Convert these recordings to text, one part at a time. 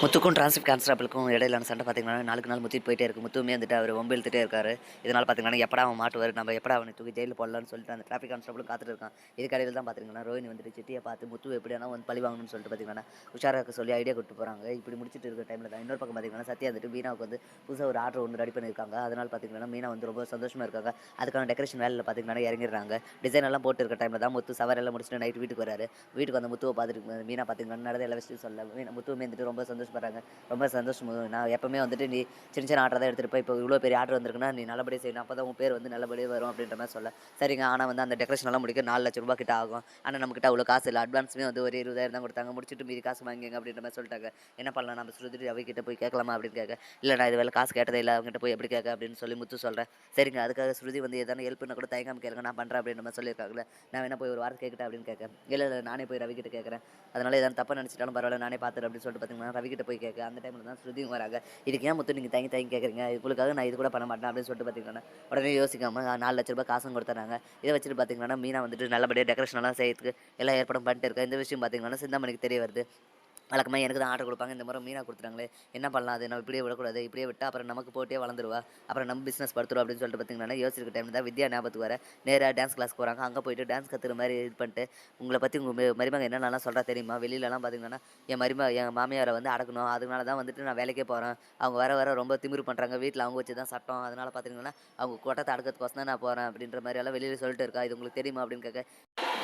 முத்துக்கும் டிரான்ஸ்ஃபிக் கான்ஸ்டபிளுக்கும் இடையிலான சண்டை பார்த்தீங்கன்னா, நாளுக்கு நாள் முத்திட்டு போயிட்டே இருக்கு. முத்துவுமே வந்துட்டு அவர் வம்பு இழுத்துட்டே இருக்காரு. இதனால பார்த்தீங்கன்னா, எப்படா அவன் மாட்டுவாரு, நம்ம எப்படா அவனை தூக்கி ஜெயில்ல போடலாம்னு சொல்லிட்டு அந்த டிராஃபிக் கான்ஸ்டபிளும் காத்துட்டு இருக்கான். இதுக்கடையில தான் பார்த்தீங்கன்னா, ரோஹினி வந்துட்டு சிட்டிய பார்த்து முத்துவ எப்படியானா வந்து பழி வாங்கணும்னு சொல்லிட்டு பார்த்தீங்கன்னா, உஷாரா இருக்க சொல்லி ஐடியா குடுத்து போறாங்க. இப்படி முடிச்சிட்டு இருக்க டைம்ல தான் இன்னொரு பக்கம் பார்த்தீங்கன்னா, சத்யா வந்துட்டு மீனாவுக்கு வந்து புதுசா ஒரு ஆர்டர் ஒண்ணு ரெடி பண்ணியிருக்காங்க. அதனால பார்த்தீங்கன்னா, மீனா வந்து ரொம்ப சந்தோஷமா இருக்காங்க. அதுக்கான டெக்கரேஷன் வேலையில பார்த்தீங்கன்னா இறங்கிடுறாங்க. டிசைன் எல்லாம் போட்டு இருக்க டைம்ல தான் முத்து சவாரியெல்லாம் முடிச்சுட்டு நைட் வீட்டுக்கு வராரு. வீட்டுக்கு வந்த முத்துவ பார்த்துட்டு மீனா பார்த்தீங்கன்னா, நடந்த எல்லா விஷயத்தையும் சொல்ல முத்துவுமே வந்துட்டு ரொம்ப சந்தோஷப்படுறாங்க. ரொம்ப சந்தோஷம். நான் எப்பவுமே வந்துட்டு நீ சின்ன சின்ன ஆர்டர் தான் எடுத்துட்டு போய் இப்போ இவ்வளோ பெரிய ஆர்டர் வந்திருக்குன்னா நீ நல்லபடியாக செய்யணும். அப்போ தான் உன் பேர் வந்து நல்லபடியாக வரும் அப்படின்ற மாதிரி சொல்ல சரிங்க. ஆனால் வந்து அந்த டெக்கரேஷன் எல்லாம் முடிக்க 4,00,000 கிட்ட ஆகும். ஆனால் நம்மகிட்ட அவ்வளோ காசு இல்லை. அட்வான்ஸுமே வந்து ஒரு 20,000 தான் கொடுத்தாங்க. முடிச்சுட்டு மீதி காசு வாங்கிங்க அப்படின்ற மாதிரி சொல்லிட்டாங்க. என்ன பண்ணலாம், நம்ம ஸ்ருதி அவகிட்ட போய் கேட்கலாமா அப்படின்னு கேட்க, இல்லை நான் இது வேலை காசு கேட்டதே இல்லை, அவங்ககிட்ட போய் எப்படி கேட்க அப்படின்னு சொல்லி முத்து சொல்கிறேன். சரிங்க, அதுக்காக ஸ்ருதி வந்து எதனா ஹெல்ப் பண்ண கூட தயங்காம கேளுங்க, நான் பண்ணுறேன் அப்படின்ற மாதிரி சொல்லியிருக்காங்களே. நான் வேணா போய் ஒரு வாரத்தை கேட்கிட்டேன் அப்படின்னு கேட்க, இல்லை இல்லை நானே போய் ரவி கிட்ட கேட்குறேன், அதனால எதாவது தப்பாக நினச்சிட்டாலும் பரவாயில்ல நானே பார்த்துறேன் அப்படின்னு சொல்லிட்டு பார்த்தீங்கன்னா ரவி கிட்ட போய் கேட்க, அந்த டைமில் தான் ஸ்ருதியும் வராங்க. இதுக்கு ஏன் முத்து நீங்கள் தயங்கி தயங்கி கேட்குறீங்க, இதுக்குள்ளுக்காக நான் இது கூட பண்ண மாட்டேன் அப்படின்னு சொல்லிட்டு பார்த்தீங்கன்னா உடனே யோசிக்காம 4,00,000 காசும் கொடுத்துறாங்க. இதை வச்சுட்டு பார்த்தீங்கன்னா மீனா வந்துட்டு நல்லபடியாக டெக்கரேஷன் எல்லாம் செய்யறதுக்கு எல்லா ஏற்பாடும் பண்ணிட்டு இருக்கேன். இந்த விஷயம் பார்த்தீங்கன்னா சிந்தாமணிக்கு தெரிய வருது. வழக்கமாக எனக்கு தான் ஆர்டர் கொடுப்பாங்க. இந்த முறை மீனா கொடுத்துட்டாங்களே, என்ன பண்ணலாம், அது நம்ம இப்படியே விடக்கூடாது. இப்படியே விட்டால் அப்புறம் நமக்கு போட்டியே வளர்ந்துருவா, அப்புறம் நம்ம பிஸ்னஸ் படுத்துரும் அப்படின்னு சொல்லிட்டு பார்த்தீங்கன்னா யோசிச்சிருக்க டைம் தான் வித்யா ஞாபகத்துக்கு வர நேராக டான்ஸ் கிளாஸ் போகிறாங்க. அங்கே போயிட்டு டான்ஸ் கற்றுற மாதிரி இது பண்ணிட்டு, உங்களை பற்றி உங்கள் மருமக என்னென்னலாம் சொல்கிறா தெரியுமா, வெளியிலலாம் பார்த்தீங்கன்னா என் மாமியாரை வந்து அடக்கணும், அதனால தான் வந்துட்டு நான் வேலைக்கே போகிறேன், அவங்க வர வர ரொம்ப திமிரு பண்ணுறாங்க, வீட்டில் அவங்க வச்சு தான் சட்டம், அதனால் பார்த்தீங்கன்னா அவங்க கொட்டத்தை அடக்கிறதுக்கோசம் தான் நான் போகிறேன் அப்படின்ற மாதிரி எல்லாம் வெளியில் சொல்லிட்டு இருக்கா. இது உங்களுக்கு தெரியுமா அப்படின்னு கேட்க,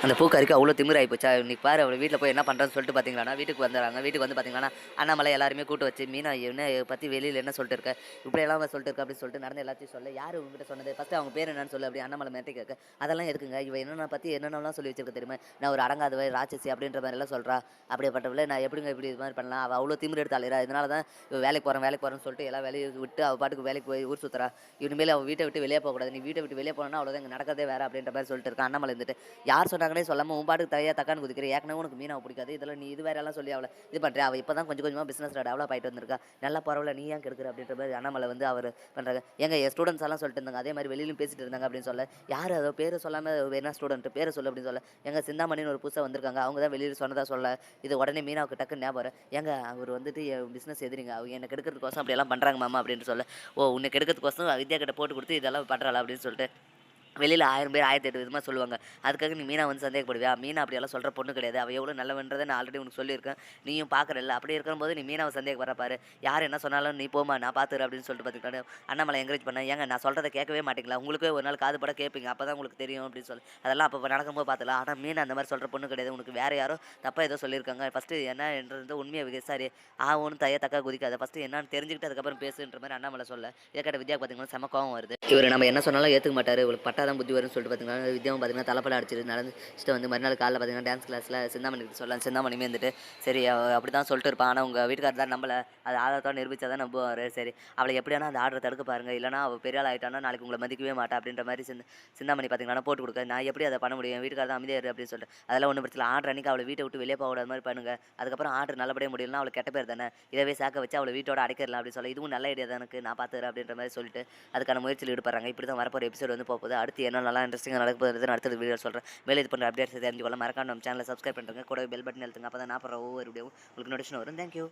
அந்த பூக்காரிக்கு அவ்வளோ திமிராகி போச்சா, இன்னைக்கு பாரு அவளை வீட்டில் போய் என்ன பண்ணுறேன்னு சொல்லிட்டு பார்த்தீங்கன்னா வீட்டுக்கு வந்துடுறாங்க. வீட்டுக்கு வந்து பார்த்தீங்கன்னா அண்ணாமலை எல்லாருமே கூட்டு வச்சு, மீனா என்ன பற்றி வெளியில் என்ன சொல்லிட்டு இருக்க, இப்படியெல்லாம் சொல்லிட்டு இருக்க அப்படின்னு சொல்லிட்டு நடந்த எல்லாத்தையும் சொல்ல, யார் உங்ககிட்ட சொன்னது, ஃபஸ்ட்டு அவங்க பேர் என்னன்னு சொல்லு அப்படி அண்ணாமலை மேட்டை கேட்க, அதெல்லாம் எதுக்குங்க, இவ என்னென்ன பற்றி என்னென்னலாம் சொல்லி வச்சிருக்க தெரியுமா, நான் ஒரு அடங்காதவ ராட்சசி அப்படின்ற மாதிரி எல்லாம் சொல்கிறா, அப்படிப்பட்டவளை நான் எப்படிங்க இப்படி இது மாதிரி பண்ணலாம், அவள் அவ்வளோ திமிர் எடுத்து அலையிறா, இதனால தான் வேலைக்கு போகிறேன்னு சொல்லிட்டு எல்லா வேலையை விட்டு அவள் பாட்டுக்கு வேலைக்கு போய் ஊர் சுற்றுறா, இனிமேல் அவள் வீட்டை விட்டு வெளியே போகக்கூடாது, நீ வீட்டை விட்டு வெளியே போனா அவ்வளோதான், இங்கே நடக்கிறதே வேறு அப்படின்ற மாதிரி சொல்லிட்டு இருக்கா. அண்ணாமலை இருந்துட்டு யார் சொன்னாங்கன்னே சொல்லாமல் உன் பாட்டுக்கு தையா தக்கான்னு குதிக்கிற, ஏற்கனவே உனக்கு மீனாவை பிடிக்காது, இதில் நீ இது வேற எல்லாம் சொல்லி அவளை இது பண்ணுற, அவள் இப்போ தான் கொஞ்சம் கொஞ்சமாக பிஸ்னஸ் டெவலப் ஆகிட்டு வந்திருக்கா, நல்லா பரவாயில்ல, நீ ஏன் கெடுக்கிற அப்படின்ற மாதிரி அண்ணாமலை வந்து அவர் பண்ணுறாங்க. எங்கள் என் ஸ்டூடெண்ட்ஸ் எல்லாம் சொல்லிட்டு இருந்தாங்க, அதே மாதிரி வெளியிலும் பேசிட்டு இருந்தாங்க அப்படின்னு சொல்ல, யார் அதோ பேரை சொல்லாமல் என்ன ஸ்டூடெண்ட் பேரை சொல்லு அப்படின்னு சொல்ல, எங்கள் சிந்தாமணின்னு ஒரு புதுசாக வந்திருக்காங்க, அவங்க தான் வெளியில் சொன்னதாக சொல்ல, இது உடனே மீனாவுக்கு டக்குன்னு ஞாபகம் வரும். ஏங்க அவர் வந்துட்டு என் பிஸ்னஸ் எதிரிங்க, அவங்க என்னை கெடுக்கிறதுக்கோசம் அப்படியெல்லாம் பண்ணுறாங்க மாமா அப்படின்னு சொல்ல, ஓ உன்னை கெடுக்கிறதுக்கோசம் வித்யா கிட்ட போட்டு கொடுத்து இதெல்லாம் பண்ணுறாளா அப்படின்னு சொல்லிட்டு வெளியில் 1000 பேர் 1008 விதமாக சொல்லுவாங்க. அதுக்காக நீ மீனா வந்து சந்தேகப்படுவியா, மீனா அப்படியெல்லாம் சொல்கிற பொண்ணு கிடையாது, அவள் எவ்வளோ நல்லவன்றதை நான் ஆல்ரெடி உனக்கு சொல்லியிருக்கேன், நீயும் பார்க்குறல்ல, அப்படி இருக்கும்போது நீ மீனாவை சந்தேகப்படுற பாரு, யார் என்ன சொன்னாலும் நீ போமா நான் பார்த்துக்கிறேன் அப்படின்னு சொல்லிட்டு பார்த்துக்கிட்டாரு. அண்ணாமலை என்கரேஜ் பண்ண, ஏங்க நான் சொல்கிறத கேட்கவே மாட்டீங்களா, உங்களுக்கே ஒரு நாள் காது பட கேட்பீங்க, அப்போ தான் உங்களுக்கு தெரியும் அப்படின்னு சொல்லி, அதெல்லாம் அப்போ நடக்கும்போது பார்த்துக்கலாம். ஆனால் மீனா அந்த மாதிரி சொல்கிற பொண்ணு கிடையாது, உனக்கு வேறு யாரோ தப்பாக ஏதோ சொல்லியிருக்காங்க, ஃபஸ்ட்டு என்னன்றது உண்மையை விசாரி, ஒன்றும் தைய தக்கா குதிக்காத, ஃபஸ்ட்டு என்னன்னு தெரிஞ்சுக்கிட்டு அதுக்கப்புறம் பேசுன்ற மாதிரி அண்ணாமலை சொல்ல, இதை கேட்ட வித்யா பார்த்தீங்கன்னா செம கோவம் வருது. இவர் நம்ம என்ன சொன்னாலும் ஏற்றுக்க மாட்டார், இவருக்கு பட்டாதான் புத்தி வரும்னு சொல்லிட்டு பார்த்தீங்கன்னா வித்யாவும் பார்த்தீங்கன்னா தலைப்பட அடிச்சிட்டு நடந்துட்டு வந்து மறுநாள் காலையில் பார்த்தீங்கன்னா டான்ஸ் கிளாஸில் சிந்தாமணி சொல்லலாம். சிந்தாமணியுமே வந்துட்டு சரி அப்படி தான் சொல்லிட்டு இருப்பான், ஆனால் உங்கள் வீட்டுக்காரர் தான் நம்மளை அது ஆதாரத்தோடு நிரூபித்தா தான் நம்புவார், சரி அவளை எப்படியானா அந்த ஆர்டரை தடுக்க பாருங்கள், இல்லைனா அவள் பெரிய ஆள் ஆகிட்டானா நாளைக்கு உங்களை மதிக்கவே மாட்டா அப்படின்ற மாதிரி சிந்தாமணி பார்த்தீங்கன்னா போட்டு கொடுக்க, நான் எப்படி அதை பண்ண முடியும், வீட்டுக்காரர் தான் அமைதியாரு அப்படின்னு சொல்லிட்டு, அதெல்லாம் ஒன்றும் பிரச்சனை, ஆர்டர் அன்றைக்கி அவளை வீட்டை விட்டு வெளியே போகாத மாதிரி பண்ணுங்கள், அதுக்கப்புறம் ஆர்டர் நல்லபடியாக முடியலன்னா அவளை கெட்ட பேர் தானே, இதவே சாக்க வச்சு அவளை வீட்டோட அடைக்கிறலாம் அப்படின்னு சொல்லி, இதுவும் நல்ல ஐடியா தான் எனக்கு, நான் பார்த்துக்கிறேன் அப்படின்ற மாதிரி சொல்லிட்டு அதுக்கான முயற்சியில் ஈடுபடுறாங்க. இப்படி தான் வரப்போகிற எபிசோட் வந்து போகுது. அடுத்து என்ன நல்லா இன்ட்ரெஸ்டிங்காக நடக்க போகுது அடுத்த வீடியோ சொல்கிறேன். மேலே இது பண்ணுற அப்டேட்ஸ் தெரிஞ்சுக்கொள்ள மறக்காம நம்ம சேனலை சப்ஸ்கிரைப் பண்ணுறேங்க, கூட பெல் பட்டன் அழுத்துங்க, அப்போ தான் நான் போகிற ஒவ்வொரு வீடியோவும் உங்களுக்கு நோட்டிஃபிகேஷன் வரும். தேங்க்யூ.